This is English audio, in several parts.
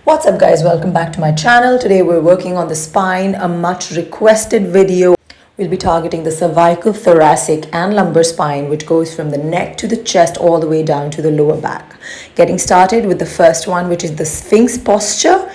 What's up guys, welcome back to my channel. Today we're working on the spine, a much requested video. We'll be targeting the cervical, thoracic and lumbar spine, which goes from the neck to the chest all the way down to the lower back. Getting started with the first one, which is the Sphinx posture,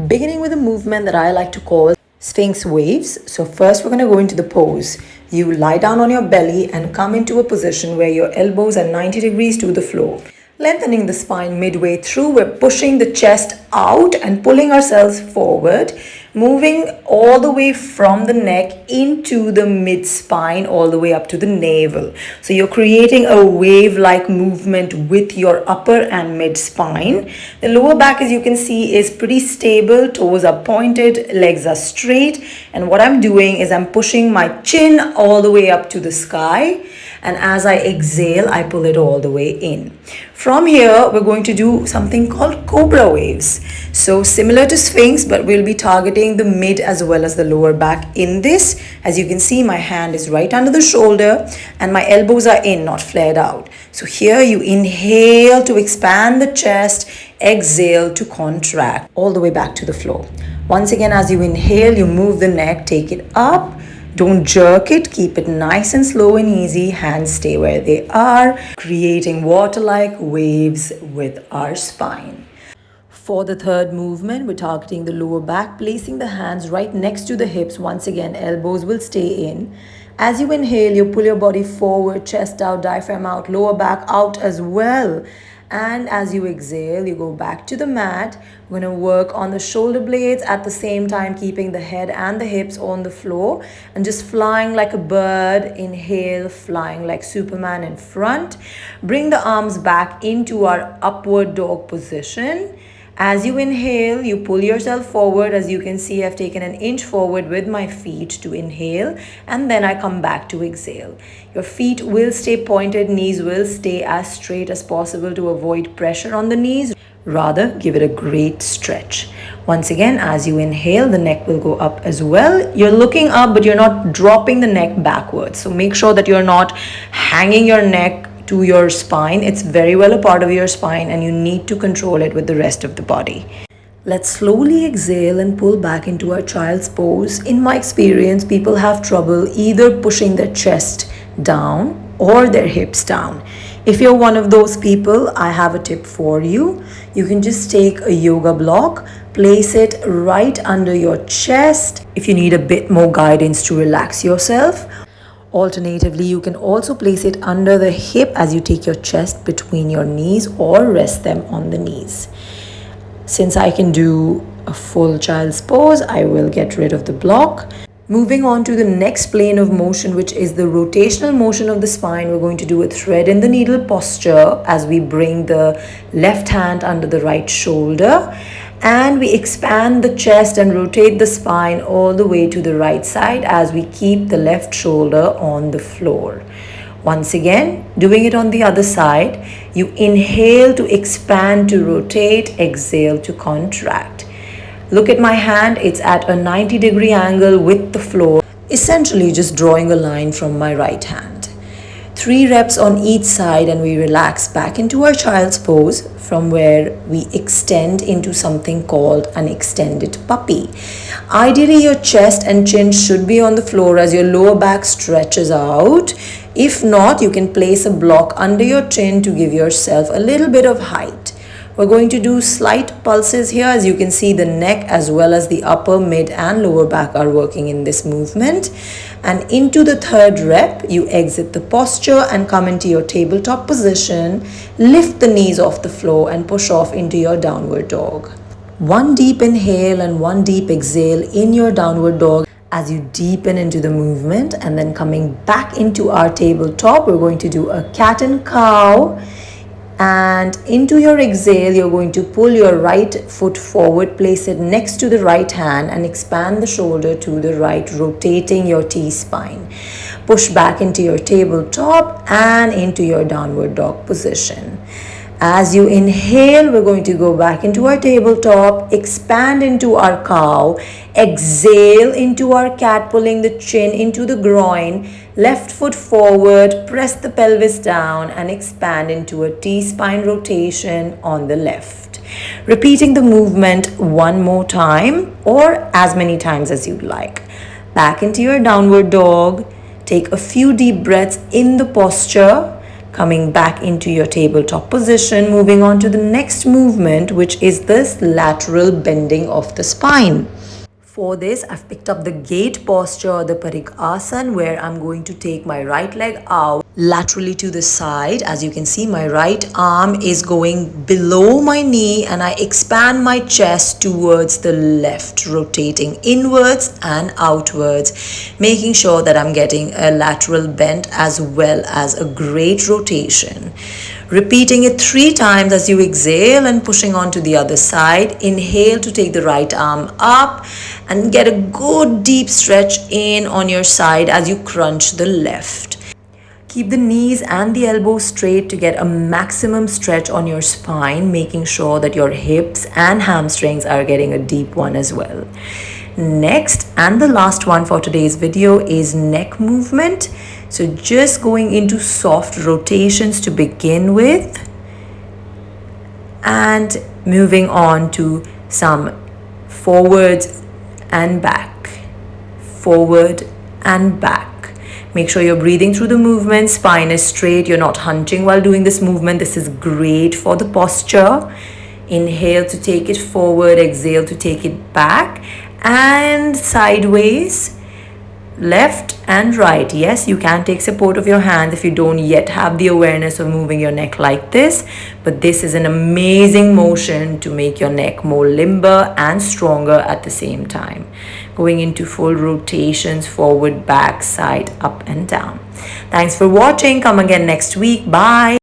beginning with a movement that I like to call Sphinx waves. So first we're going to go into the pose. You lie down on your belly and come into a position where your elbows are 90 degrees to the floor. Lengthening the spine midway through, we're pushing the chest out and pulling ourselves forward, moving all the way from the neck into the mid-spine, all the way up to the navel. So you're creating a wave-like movement with your upper and mid-spine. The lower back, as you can see, is pretty stable. Toes are pointed, legs are straight. And what I'm doing is I'm pushing my chin all the way up to the sky. And as I exhale, I pull it all the way in. From here, we're going to do something called cobra waves. So similar to Sphinx, but we'll be targeting the mid as well as the lower back in this. As you can see, my hand is right under the shoulder and my elbows are in, not flared out. So here you inhale to expand the chest, exhale to contract all the way back to the floor. Once again, as you inhale, you move the neck, take it up. Don't jerk it, keep it nice and slow and easy. Hands stay where they are, creating water-like waves with our spine. For the third movement, we're targeting the lower back, placing the hands right next to the hips. Once again, elbows will stay in. As you inhale, you pull your body forward, chest out, diaphragm out, lower back out as well. And as you exhale, you go back to the mat. We're going to work on the shoulder blades at the same time, keeping the head and the hips on the floor and just flying like a bird. Inhale, flying like Superman in front. Bring the arms back into our upward dog position. As you inhale, you pull yourself forward. As you can see, I've taken an inch forward with my feet to inhale, and then I come back to exhale. Your feet will stay pointed, knees will stay as straight as possible to avoid pressure on the knees. Rather, give it a great stretch. Once again, as you inhale, the neck will go up as well. You're looking up, but you're not dropping the neck backwards. So make sure that you're not hanging your neck to your spine. It's very well a part of your spine and you need to control it with the rest of the body. Let's slowly exhale and pull back into our child's pose. In my experience, people have trouble either pushing their chest down or their hips down. If you're one of those people, I have a tip for you. You can just take a yoga block, place it right under your chest if you need a bit more guidance to relax yourself. Alternatively, you can also place it under the hip as you take your chest between your knees or rest them on the knees. Since I can do a full child's pose, I will get rid of the block. Moving on to the next plane of motion, which is the rotational motion of the spine. We're going to do a thread in the needle posture as we bring the left hand under the right shoulder. And we expand the chest and rotate the spine all the way to the right side as we keep the left shoulder on the floor. Once again, doing it on the other side, you inhale to expand, to rotate, exhale to contract. Look at my hand, it's at a 90-degree angle with the floor, essentially just drawing a line from my right hand. 3 reps on each side and we relax back into our child's pose, from where we extend into something called an extended puppy. Ideally, your chest and chin should be on the floor as your lower back stretches out. If not, you can place a block under your chin to give yourself a little bit of height. We're going to do slight pulses here. As you can see, the neck as well as the upper, mid and lower back are working in this movement. And into the third rep, you exit the posture and come into your tabletop position. Lift the knees off the floor and push off into your downward dog. 1 deep inhale and 1 deep exhale in your downward dog as you deepen into the movement. And then coming back into our tabletop, we're going to do a cat and cow. And into your exhale, you're going to pull your right foot forward, place it next to the right hand and expand the shoulder to the right, rotating your T-spine. Push back into your tabletop and into your downward dog position. As you inhale, we're going to go back into our tabletop, expand into our cow, exhale into our cat, pulling the chin into the groin, left foot forward, press the pelvis down and expand into a T-spine rotation on the left. Repeating the movement one more time or as many times as you'd like. Back into your downward dog. Take a few deep breaths in the posture. Coming back into your tabletop position, moving on to the next movement, which is this lateral bending of the spine. For this, I've picked up the gate posture, the Parikasana, where I'm going to take my right leg out laterally to the side. As you can see, my right arm is going below my knee and I expand my chest towards the left, rotating inwards and outwards, making sure that I'm getting a lateral bend as well as a great rotation. Repeating it 3 times as you exhale and pushing on to the other side. Inhale to take the right arm up and get a good deep stretch in on your side as you crunch the left. Keep the knees and the elbows straight to get a maximum stretch on your spine, making sure that your hips and hamstrings are getting a deep one as well. Next, and the last one for today's video, is neck movement. So just going into soft rotations to begin with and moving on to some forwards and back, forward and back. Make sure you're breathing through the movement, spine is straight, you're not hunching while doing this movement. This is great for the posture. Inhale to take it forward, exhale to take it back and sideways, left and right. Yes, you can take support of your hands if you don't yet have the awareness of moving your neck like this, but this is an amazing motion to make your neck more limber and stronger at the same time. Going into full rotations, forward, back, side, up and down. Thanks for watching. Come again next week. Bye.